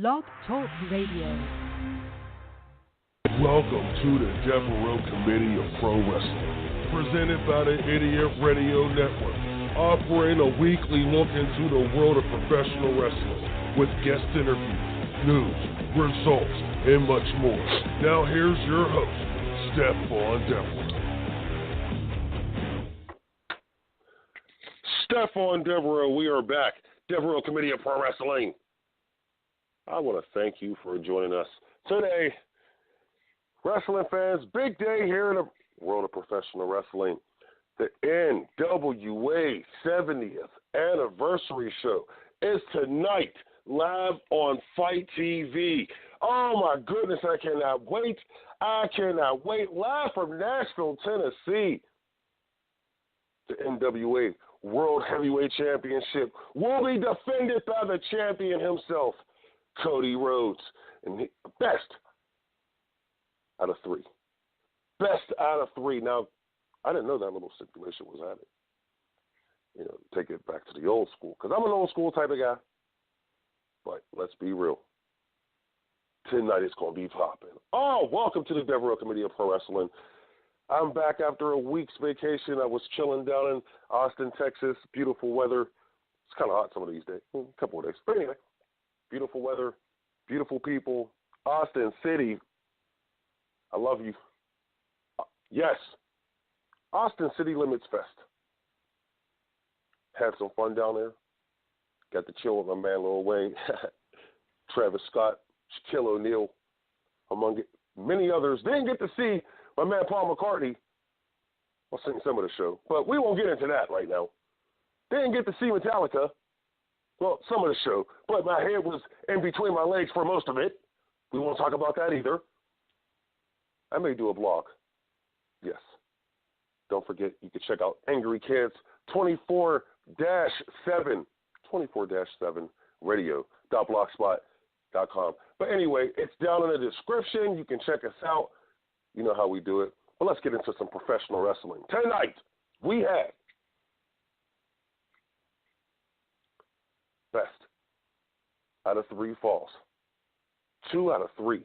Blog Talk Radio. Welcome to the the-devereux-committee-of-pro wrestling, presented by the Idiot Radio Network, offering a weekly look into the world of professional wrestling with guest interviews, news, results, and much more. Now here's your host, Stephon Devereux. Stephon Devereux, we are back. Devereux Committee-of-Pro Wrestling. I want to thank you for joining us today. Wrestling fans, big day here in the world of professional wrestling. The NWA 70th anniversary show is tonight, live on Fight TV. Oh my goodness, I cannot wait. I cannot wait. Live from Nashville, Tennessee. The NWA World Heavyweight Championship will be defended by the champion himself, Cody Rhodes. And best out of three. Best out of three. Now, I didn't know that little stipulation was added. You know, take it back to the old school. Because I'm an old school type of guy. But let's be real. Tonight it's going to be popping. Oh, welcome to the Devereux Committee-of-Pro Wrestling. I'm back after a week's vacation. I was chilling down in Austin, Texas. Beautiful weather. It's kind of hot some of these days. A couple of days. But anyway, beautiful weather, beautiful people. Austin City. I love you. Yes. Austin City Limits Fest. Had some fun down there. Got to chill with my man Lil Wayne, Travis Scott, Shaquille O'Neal, among many others. Didn't get to see my man Paul McCartney. I'll sing some of the show, but we won't get into that right now. Didn't get to see Metallica. Well, some of the show, but my head was in between my legs for most of it. We won't talk about that either. I may do a blog. Yes. Don't forget, you can check out Angry Kids 24-7 radio.blogspot.com. But anyway, it's down in the description. You can check us out. You know how we do it. But let's get into some professional wrestling. Tonight, we have best out of three falls. 2 out of 3.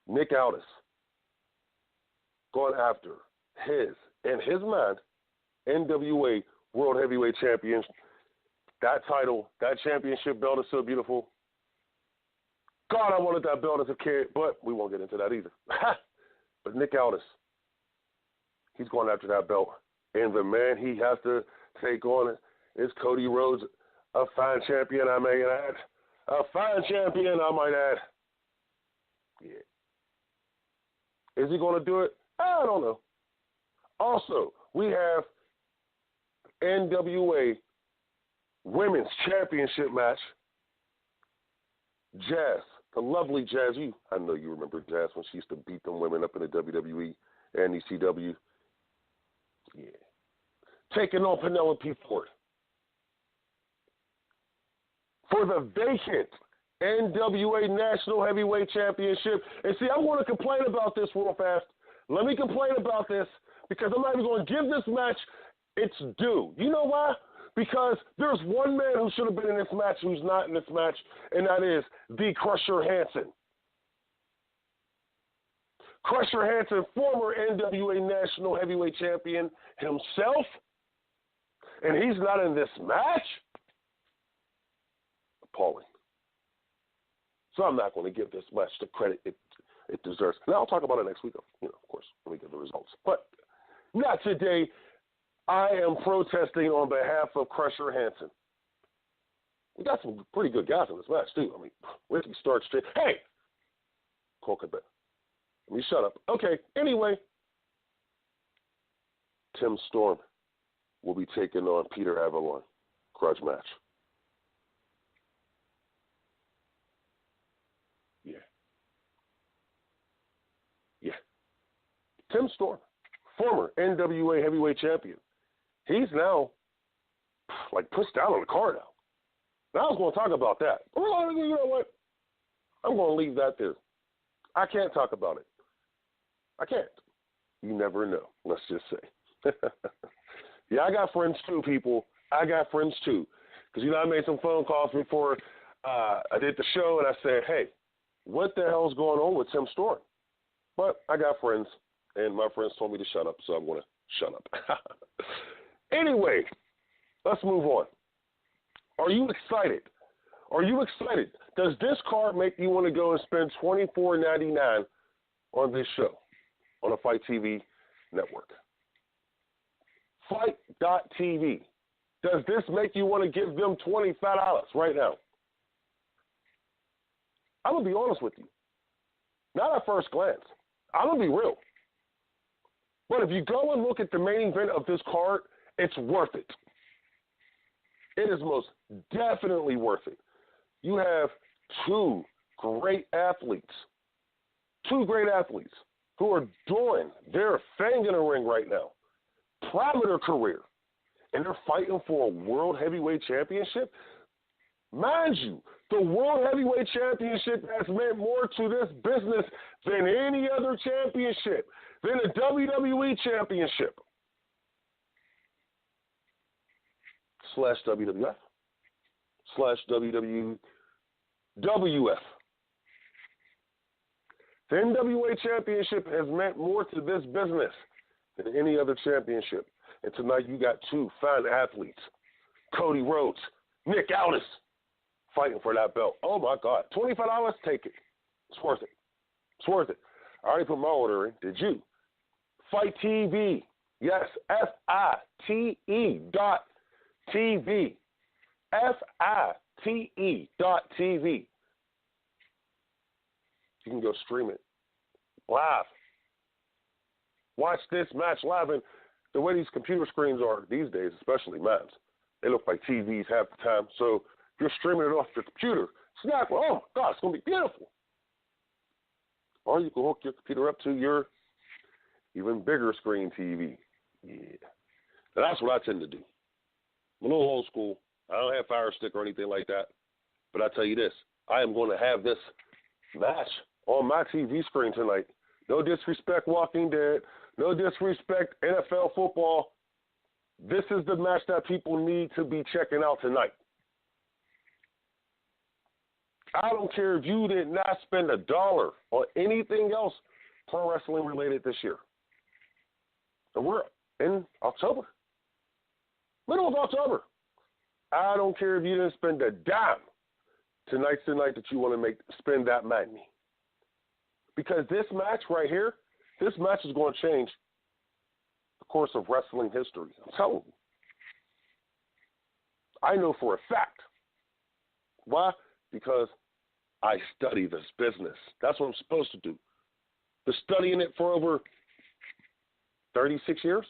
Nick Aldis going after his mind, NWA World Heavyweight Champion. That title, that championship belt is so beautiful. God, I wanted that belt as a kid, but we won't get into that either. But Nick Aldis, he's going after that belt. And the man he has to take on is Cody Rhodes, a fine champion, I may add. A fine champion, I might add. Yeah. Is he going to do it? I don't know. Also, we have NWA Women's Championship match. Jazz, the lovely Jazz. I know you remember Jazz when she used to beat them women up in the WWE and ECW. Yeah. Taking on Penelope Ford for the vacant NWA National Heavyweight Championship. And see, I want to complain about this real fast. Let me complain about this because I'm not even going to give this match its due. You know why? Because there's one man who should have been in this match who's not in this match, and that is the Crusher Hanson. Crusher Hanson, former NWA National Heavyweight Champion himself, and he's not in this match? Appalling. So I'm not going to give this match the credit it deserves. Now I'll talk about it next week, of course, when we get the results. But not today. I am protesting on behalf of Crusher Hanson. We got some pretty good guys in this match, too. I mean, Ricky Starks. Hey! Cole Quebec. Let me shut up. Okay, anyway. Tim Storm will be taking on Peter Avalon. Grudge match. Yeah. Tim Storm, former NWA Heavyweight Champion. He's now, pushed down on the card now. Now I was going to talk about that. But you know what? I'm going to leave that there. I can't talk about it. I can't. You never know, let's just say. Yeah, I got friends too, people. I got friends too. Because, I made some phone calls before I did the show, and I said, hey, what the hell's going on with Tim Storm? But I got friends, and my friends told me to shut up, so I'm going to shut up. Anyway, let's move on. Are you excited? Are you excited? Does this card make you want to go and spend $24.99 on this show on the Fight TV network? Fight.tv. Does this make you want to give them $25 right now? I'm going to be honest with you. Not at first glance. I'm going to be real. But if you go and look at the main event of this card, it's worth it. It is most definitely worth it. You have two great athletes who are doing their thing in the ring right now, prime of their career, and they're fighting for a World Heavyweight Championship. Mind you, the World Heavyweight Championship has meant more to this business than any other championship, than the WWE Championship / WWF / WWF. The NWA Championship has meant more to this business than any other championship. And tonight you got two fine athletes, Cody Rhodes, Nick Aldis, fighting for that belt. Oh, my God. $25, take it. It's worth it. It's worth it. I already put my order in. Did you? Fight TV. Yes, FITE.TV. FITE.TV. You can go stream it live. Watch this match live. And the way these computer screens are these days, especially mine, they look like TVs half the time. So if you're streaming it off your computer, it's not, oh, God, it's going to be beautiful. Or you can hook your computer up to your even bigger screen TV. Yeah. Now, that's what I tend to do. I'm a little old school. I don't have Fire Stick or anything like that. But I tell you this, I am going to have this match on my TV screen tonight. No disrespect, Walking Dead. No disrespect, NFL football. This is the match that people need to be checking out tonight. I don't care if you did not spend $1 on anything else pro wrestling related this year. And we're in October. Middle of October. I don't care if you didn't spend a dime. Tonight's the night that you want to spend that money. Because this match right here, this match is going to change the course of wrestling history. I'm telling you. I know for a fact. Why? Because I study this business. That's what I'm supposed to do. Been studying it for over 36 years.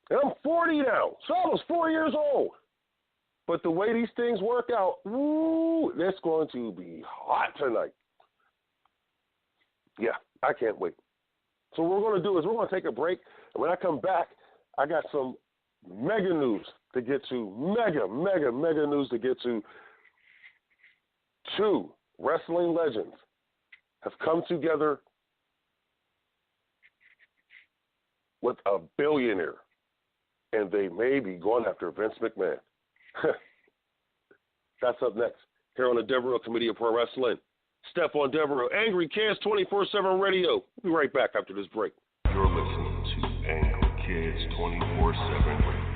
And I'm 40 now, so I was 4 years old. But the way these things work out, ooh, it's going to be hot tonight. Yeah, I can't wait. So what we're going to do is we're going to take a break. And when I come back, I got some mega news to get to. Mega news to get to. Two wrestling legends have come together with a billionaire. And they may be going after Vince McMahon. That's up next here on the Devereux Committee of Pro Wrestling. Stephon Devereux, Angry Kids 24/7 Radio. We'll be right back after this break. You're listening to Angry Kids 24/7 Radio.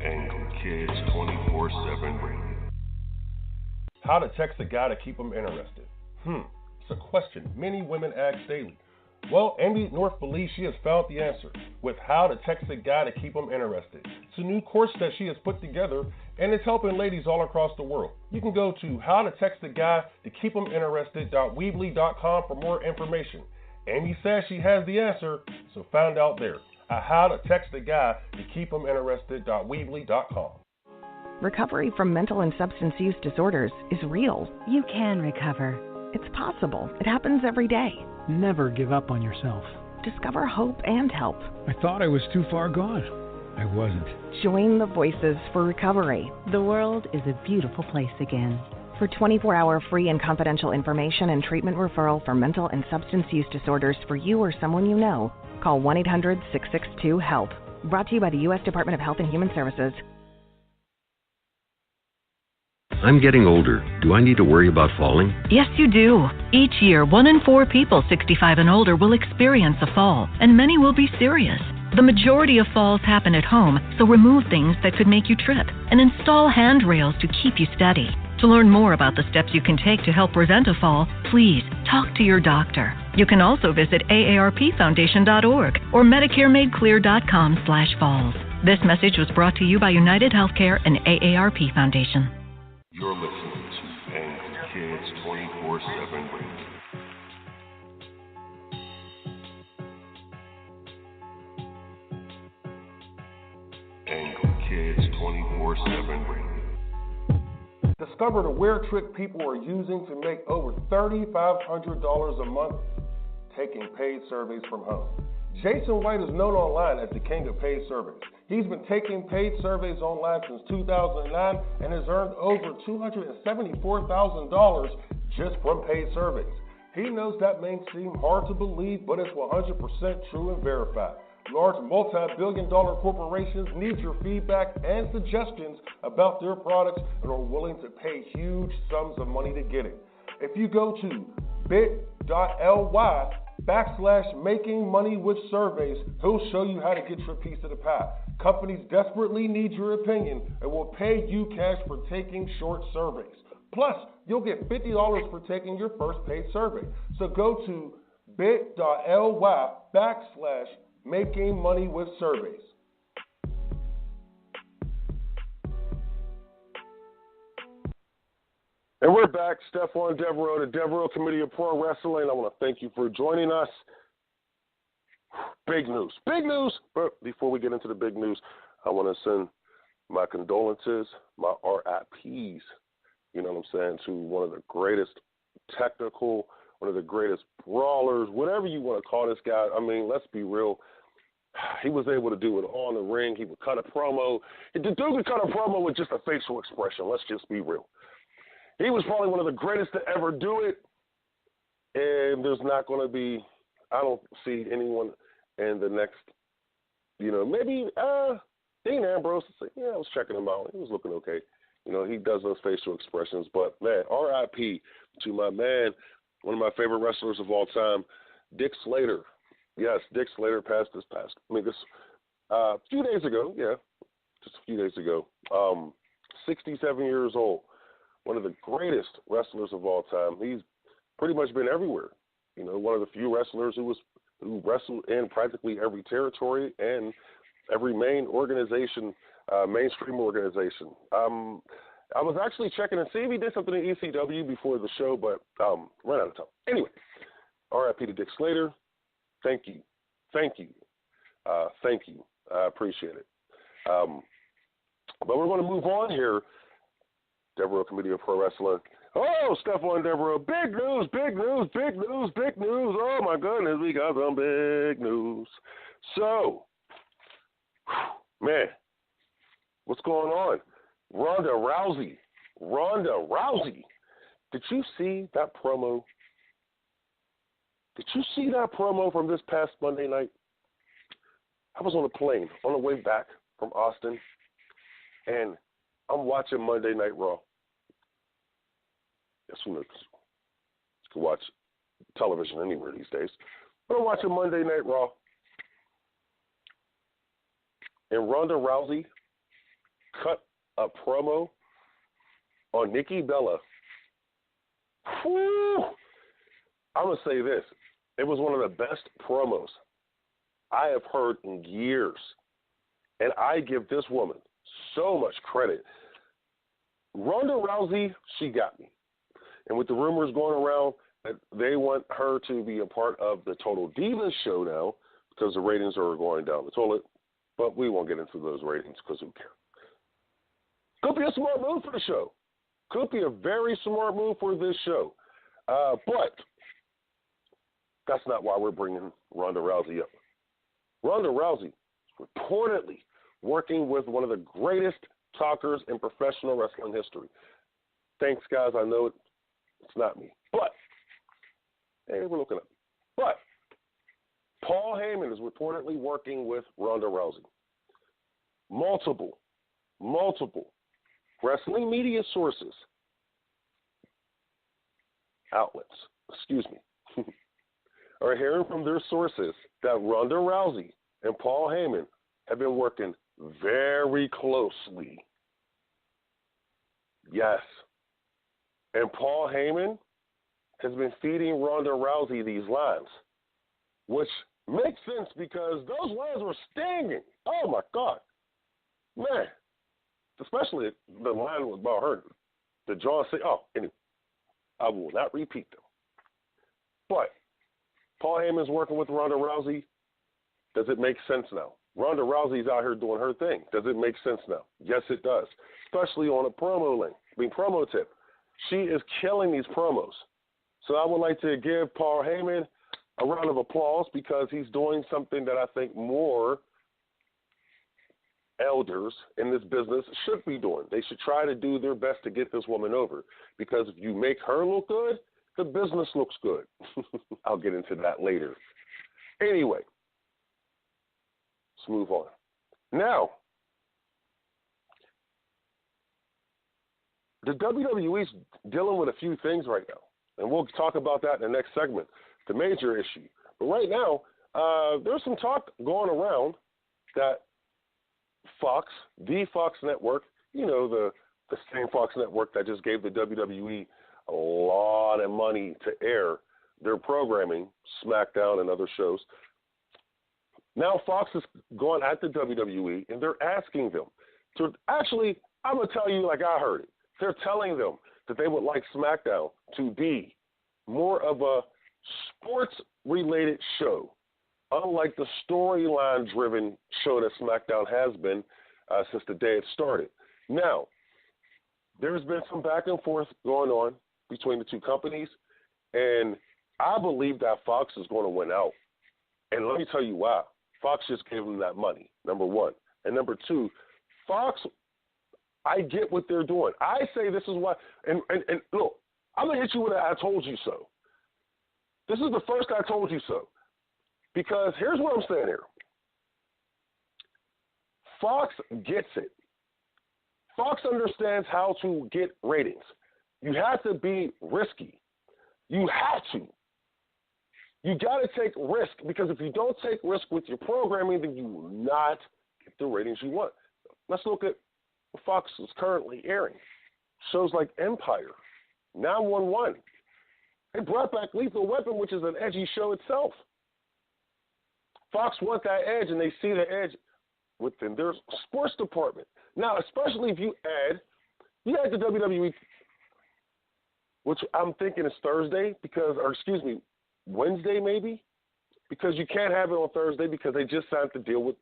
Angry Kids 24/7 Radio. How to text a guy to keep him interested? It's a question many women ask daily. Well, Amy North believes she has found the answer with How to Text a Guy to Keep Him Interested. It's a new course that she has put together, and it's helping ladies all across the world. You can go to howtotextaguytokeephiminterested.weebly.com for more information. Amy says she has the answer, so find out there at howtotextaguytokeephiminterested.weebly.com. Recovery from mental and substance use disorders is real. You can recover. It's possible. It happens every day. Never give up on yourself. Discover hope and help. I thought I was too far gone. I wasn't. Join the Voices for Recovery. The world is a beautiful place again. For 24-hour free and confidential information and treatment referral for mental and substance use disorders for you or someone you know, call 1-800-662-HELP. Brought to you by the U.S. Department of Health and Human Services. I'm getting older. Do I need to worry about falling? Yes, you do. Each year, 1 in 4 people 65 and older will experience a fall, and many will be serious. The majority of falls happen at home, so remove things that could make you trip and install handrails to keep you steady. To learn more about the steps you can take to help prevent a fall, please talk to your doctor. You can also visit aarpfoundation.org or medicaremadeclear.com/falls. This message was brought to you by United Healthcare and AARP Foundation. You're listening to Angry Kids 24/7 Radio. Angry Kids 24/7 Radio. Discover the weird trick people are using to make over $3,500 a month taking paid surveys from home. Jason White is known online as the king of paid surveys. He's been taking paid surveys online since 2009 and has earned over $274,000 just from paid surveys. He knows that may seem hard to believe, but it's 100% true and verified. Large multi-billion-dollar corporations need your feedback and suggestions about their products and are willing to pay huge sums of money to get it. If you go to bit.ly/makingmoneywithsurveys, he'll show you how to get your piece of the pie. Companies desperately need your opinion and will pay you cash for taking short surveys. Plus, you'll get $50 for taking your first paid survey. So go to bit.ly/makingmoneywithsurveys. And we're back. Stephon Devereux, the Devereux Committee-of-Pro Wrestling. I want to thank you for joining us. Big news. Big news. But before we get into the big news, I want to send my condolences, my RIPs, you know what I'm saying, to one of the greatest technical, one of the greatest brawlers, whatever you want to call this guy. I mean, let's be real. He was able to do it on the ring. He would cut a promo. The dude could cut a promo with just a facial expression. Let's just be real. He was probably one of the greatest to ever do it, and there's not going to be, I don't see anyone in the next, maybe Dean Ambrose. Yeah, I was checking him out. He was looking okay. He does those facial expressions, but, man, RIP to my man, one of my favorite wrestlers of all time, Dick Slater. Yes, Dick Slater passed a few days ago, just a few days ago, 67 years old. One of the greatest wrestlers of all time. He's pretty much been everywhere. One of the few wrestlers who wrestled in practically every territory and every main organization, mainstream organization. I was actually checking to see if he did something in ECW before the show, but ran out of time. Anyway, RIP to Dick Slater. Thank you. Thank you. Thank you. I appreciate it. But we're going to move on here. Devereux Committee-of-Pro Wrestling. Oh, Stephon Devereux. Big news, big news, big news, big news. Oh, my goodness, we got some big news. So, man, what's going on? Ronda Rousey. Did you see that promo? Did you see that promo from this past Monday night? I was on a plane on the way back from Austin, and I'm watching Monday Night Raw. Yes, who knows? You can watch television anywhere these days. But I'm watching Monday Night Raw. And Ronda Rousey cut a promo on Nikki Bella. Whew. I'm going to say this. It was one of the best promos I have heard in years. And I give this woman so much credit. Ronda Rousey, she got me. And with the rumors going around that they want her to be a part of the Total Divas show now because the ratings are going down the toilet. But we won't get into those ratings because who cares? Could be a smart move for the show. Could be a very smart move for this show. But that's not why we're bringing Ronda Rousey up. Ronda Rousey is reportedly working with one of the greatest talkers in professional wrestling history. Thanks, guys. I know it's not me. But, hey, we're looking up. But, Paul Heyman is reportedly working with Ronda Rousey. Multiple wrestling media sources, outlets, are hearing from their sources that Ronda Rousey and Paul Heyman have been working very closely. Yes. And Paul Heyman has been feeding Ronda Rousey these lines, which makes sense because those lines were stinging. Oh, my God. Man. Especially the line about her. The John say, anyway, I will not repeat them. But Paul Heyman's working with Ronda Rousey. Does it make sense now? Ronda Rousey's out here doing her thing. Does it make sense now? Yes, it does. Especially on a promo tip. She is killing these promos. So I would like to give Paul Heyman a round of applause because he's doing something that I think more elders in this business should be doing. They should try to do their best to get this woman over because if you make her look good, the business looks good. I'll get into that later. Anyway, let's move on. Now, the WWE's dealing with a few things right now, and we'll talk about that in the next segment, the major issue. But right now, there's some talk going around that Fox, the Fox network, the same Fox network that just gave the WWE a lot of money to air their programming, SmackDown and other shows. Now Fox is going at the WWE, and they're asking them to actually, I'm going to tell you like I heard it. They're telling them that they would like SmackDown to be more of a sports-related show, unlike the storyline-driven show that SmackDown has been since the day it started. Now, there's been some back and forth going on between the two companies, and I believe that Fox is going to win out. And let me tell you why. Fox just gave them that money, number one. And number two, Fox, I get what they're doing. I say this is why, and look, I'm going to hit you with a I told you so. This is the first I told you so. Because here's what I'm saying here. Fox gets it. Fox understands how to get ratings. You have to be risky. You have to. You got to take risk because if you don't take risk with your programming, then you will not get the ratings you want. Let's look at what Fox is currently airing. Shows like Empire, 911. They brought back Lethal Weapon, which is an edgy show itself. Fox wants that edge, and they see the edge within their sports department. Now, especially if you add the WWE, which I'm thinking is Thursday Wednesday maybe, because you can't have it on Thursday because they just signed the deal with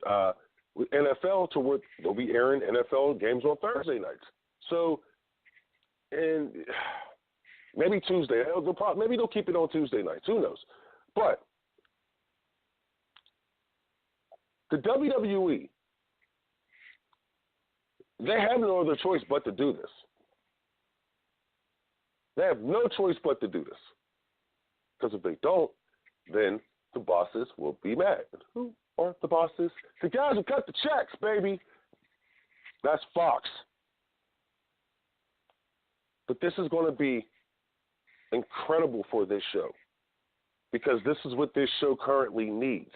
NFL to where they'll be airing NFL games on Thursday nights. So, and maybe Tuesday. Maybe they'll keep it on Tuesday nights. Who knows? But the WWE, they have no other choice but to do this. They have no choice but to do this. Because if they don't, then the bosses will be mad. Who are the bosses? The guys who cut the checks, baby. That's Fox. But this is going to be incredible for this show because this is what this show currently needs.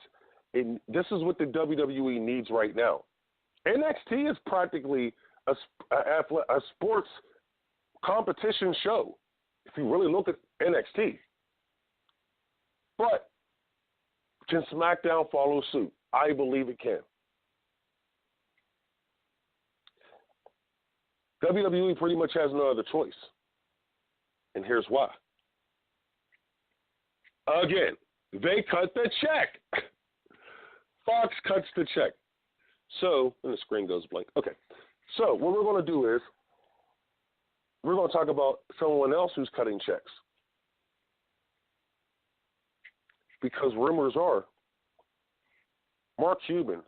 This is what the WWE needs right now. NXT is practically a sports competition show, if you really look at NXT. But can SmackDown follow suit? I believe it can. WWE pretty much has no other choice. And here's why. Again, they cut the check. Fox cuts the check. So, and the screen goes blank. Okay. So, what we're going to do is we're going to talk about someone else who's cutting checks. Because rumors are Mark Cuban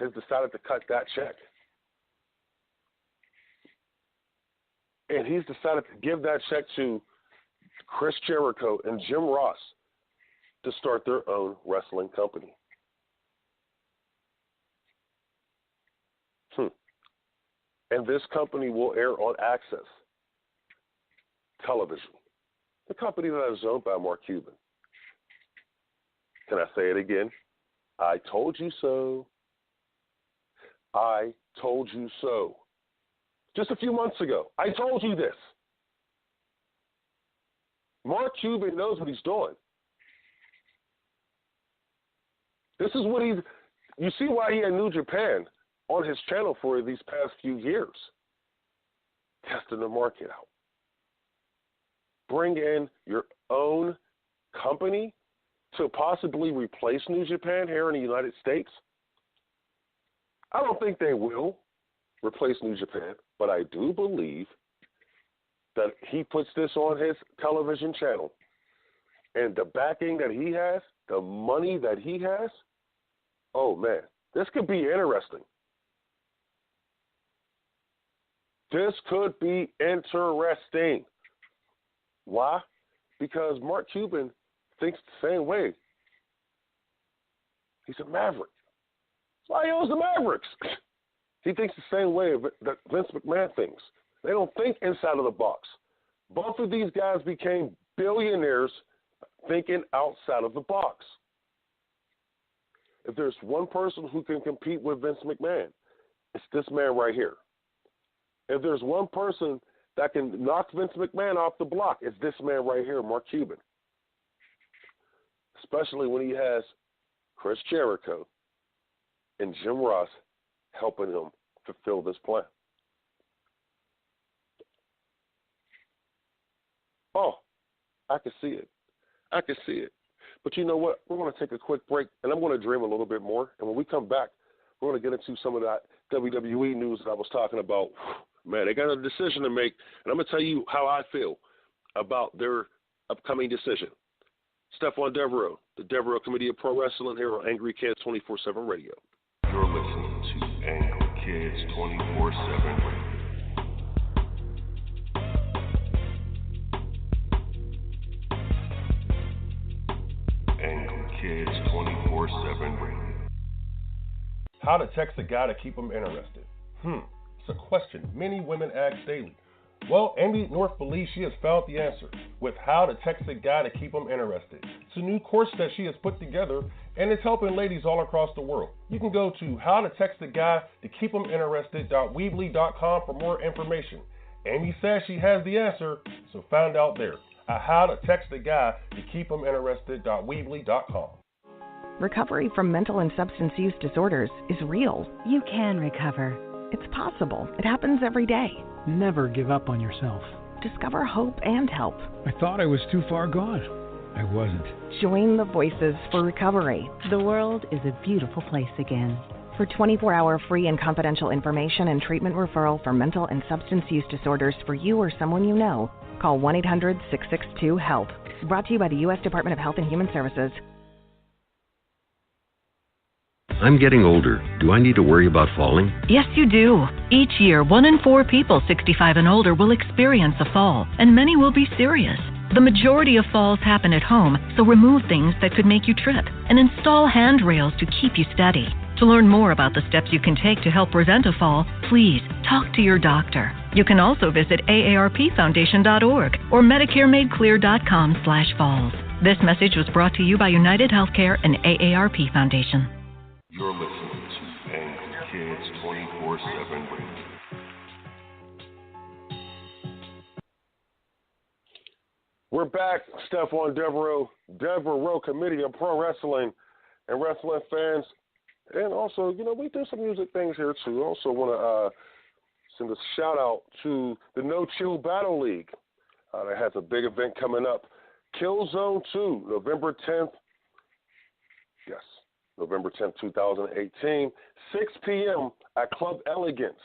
has decided to cut that check. And he's decided to give that check to Chris Jericho and Jim Ross to start their own wrestling company. And this company will air on Access Television, the company that is owned by Mark Cuban. Can I say it again? I told you so. I told you so. Just a few months ago, I told you this. Mark Cuban knows what he's doing. This is what you see why he had New Japan on his channel for these past few years. Testing the market out. Bring in your own company to possibly replace New Japan here in the United States. I don't think they will replace New Japan, but I do believe that he puts this on his television channel. And the backing that he has, the money that he has, oh man, this could be interesting. This could be interesting. Why? Because Mark Cuban thinks the same way. He's a maverick. That's why he owns the Mavericks. He thinks the same way that Vince McMahon thinks. They don't think inside of the box. Both of these guys became billionaires thinking outside of the box. If there's one person who can compete with Vince McMahon, it's this man right here. If there's one person that can knock Vince McMahon off the block, it's this man right here, Mark Cuban. Especially when he has Chris Jericho and Jim Ross helping him fulfill this plan. Oh, I can see it. I can see it. But you know what? We're going to take a quick break, and I'm going to dream a little bit more. And when we come back, we're going to get into some of that WWE news that I was talking about. Man, they got a decision to make, and I'm going to tell you how I feel about their upcoming decision. Stephon Devereux, the the-devereux-committee-of-pro wrestling here on Angry Kids 24/7 Radio. You're listening to Angry Kids 24/7 Radio. Angry Kids 24/7 Radio. How to text a guy to keep him interested. It's a question many women ask daily. Well, Amy North believes she has found the answer with How to Text a Guy to Keep Him Interested. It's a new course that she has put together, and it's helping ladies all across the world. You can go to howtotextaguy-to-keep-him-interested.weebly.com for more information. Amy says she has the answer, so find out there at howtotextaguy-to-keep-him-interested.weebly.com. Recovery from mental and substance use disorders is real. You can recover. It's possible. It happens every day. Never give up on yourself. Discover hope and help. I thought I was too far gone. I wasn't. Join the Voices for Recovery. The world is a beautiful place again. For 24-hour free and confidential information and treatment referral for mental and substance use disorders for you or someone you know, call 1-800-662-HELP. Brought to you by the U.S. Department of Health and Human Services. I'm getting older. Do I need to worry about falling? Yes, you do. Each year, 1 in 4 people 65 and older will experience a fall, and many will be serious. The majority of falls happen at home, so remove things that could make you trip and install handrails to keep you steady. To learn more about the steps you can take to help prevent a fall, please talk to your doctor. You can also visit aarpfoundation.org or medicaremadeclear.com/falls. This message was brought to you by United Healthcare and AARP Foundation. You're listening to Angry Kids 24/7 Radio. We're back. Stephon Devereux, the-devereux-committee-of-pro wrestling and wrestling fans. And also, we do some music things here too. Also want to send a shout out to the No Chill Battle League. That has a big event coming up. Killzone 2, November 10th. Yes. November 10th, 2018, 6 p.m. at Club Elegance,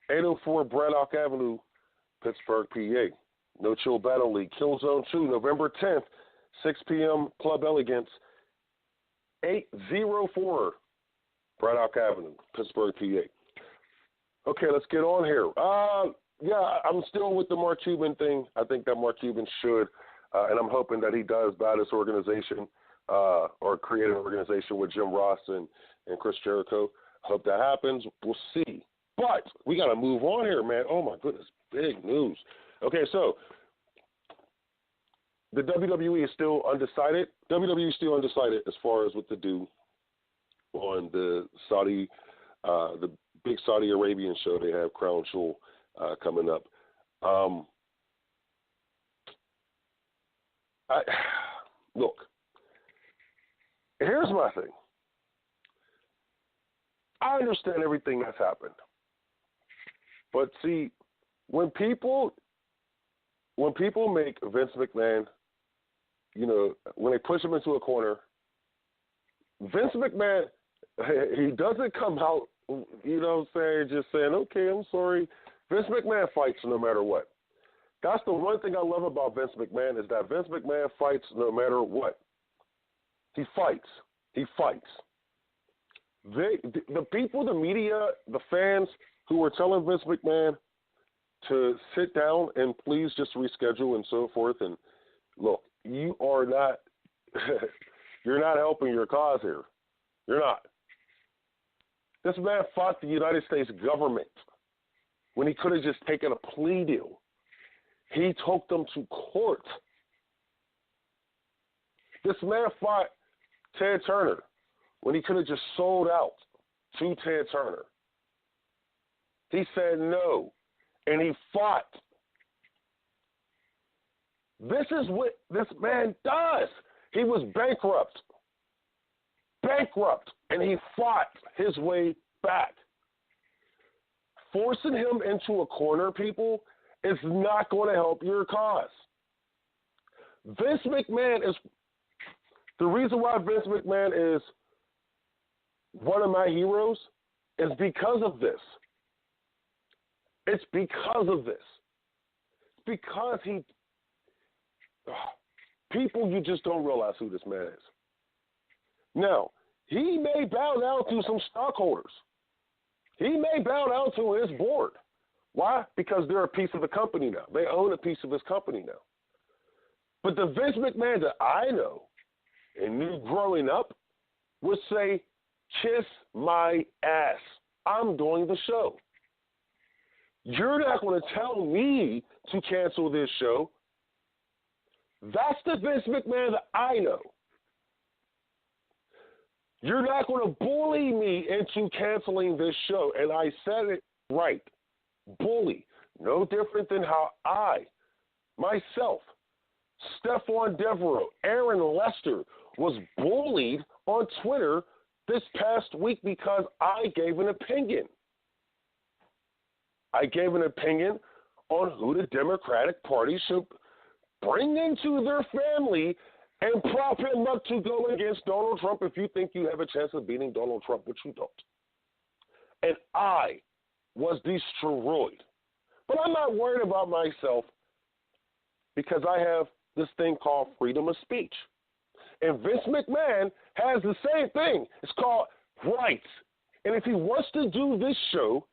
804 Braddock Avenue, Pittsburgh, PA. No Chill Battle League, Killzone 2, November 10th, 6 p.m., Club Elegance, 804 Braddock Avenue, Pittsburgh, PA. Okay, let's get on here. yeah, I'm still with the Mark Cuban thing. I think that Mark Cuban should, and I'm hoping that he does buy this organization or create an organization with Jim Ross and Chris Jericho. Hope that happens. We'll see. But we got to move on here, man. Oh, my goodness. Big news. Okay, so the WWE is still undecided. WWE is still undecided as far as what to do on the the big Saudi Arabian show. They have Crown Jewel coming up. Look, here's my thing. I understand everything that's happened. But see, when people make Vince McMahon, you know, when they push him into a corner, Vince McMahon, he doesn't come out, you know what I'm saying, just saying, okay, I'm sorry. Vince McMahon fights no matter what. That's the one thing I love about Vince McMahon is that Vince McMahon fights no matter what. He fights. He fights. The people, the media, the fans who were telling Vince McMahon to sit down and please just reschedule and so forth, and look, you are not, you're not helping your cause here. You're not. This man fought the United States government when he could have just taken a plea deal. He took them to court. This man fought Ted Turner when he could have just sold out to Ted Turner. He said no, and he fought. This is what this man does. He was bankrupt, and he fought his way back. Forcing him into a corner, people, is not going to help your cause. Vince McMahon is, the reason why Vince McMahon is one of my heroes is because of this. It's because of this. It's because people, you just don't realize who this man is. Now, he may bow down to some stockholders. He may bow down to his board. Why? Because they're a piece of the company now. They own a piece of his company now. But the Vince McMahon that I know and knew growing up would say, kiss my ass. I'm doing the show. You're not going to tell me to cancel this show. That's the Vince McMahon that I know. You're not going to bully me into canceling this show. And I said it right. Bully. No different than how I, myself, Stephon Devereux, Aaron Lester, was bullied on Twitter this past week because I gave an opinion. I gave an opinion on who the Democratic Party should bring into their family and prop him up to go against Donald Trump if you think you have a chance of beating Donald Trump, which you don't. And I was destroyed. But I'm not worried about myself because I have this thing called freedom of speech. And Vince McMahon has the same thing. It's called rights. And if he wants to do this show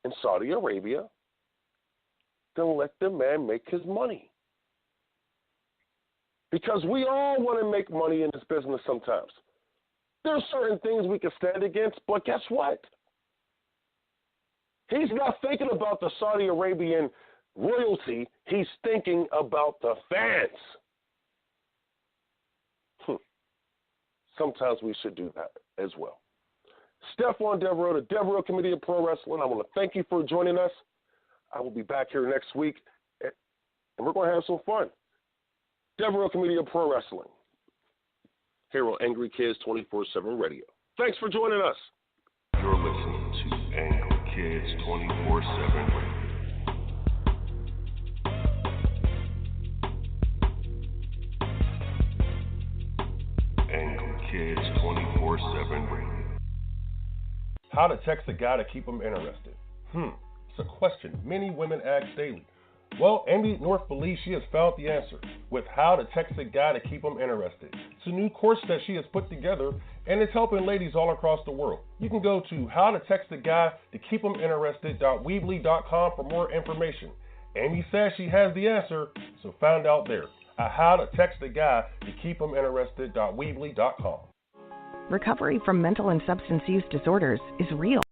in Saudi Arabia, then let the man make his money. Because we all want to make money in this business sometimes. There are certain things we can stand against, but guess what? He's not thinking about the Saudi Arabian royalty. He's thinking about the fans. Sometimes we should do that as well. Stephon Devereux, the Devereux-Committee-of-Pro Wrestling, I want to thank you for joining us. I will be back here next week, and we're going to have some fun. Devereux-Committee-of-Pro Wrestling, here on Angry Kids 24/7 Radio. Thanks for joining us. You're listening to Angry Kids 24/7 Radio. Angry Kids 24/7 Radio. How to text a guy to keep him interested. It's a question many women ask daily. Well, Amy North believes she has found the answer with How to Text a Guy to Keep Him Interested. It's a new course that she has put together, and it's helping ladies all across the world. You can go to howtotextaguy-to-keep-him-interested.weebly.com for more information. Amy says she has the answer, so find out there at howtotextaguy-to-keep-him-interested.weebly.com. Recovery from mental and substance use disorders is real.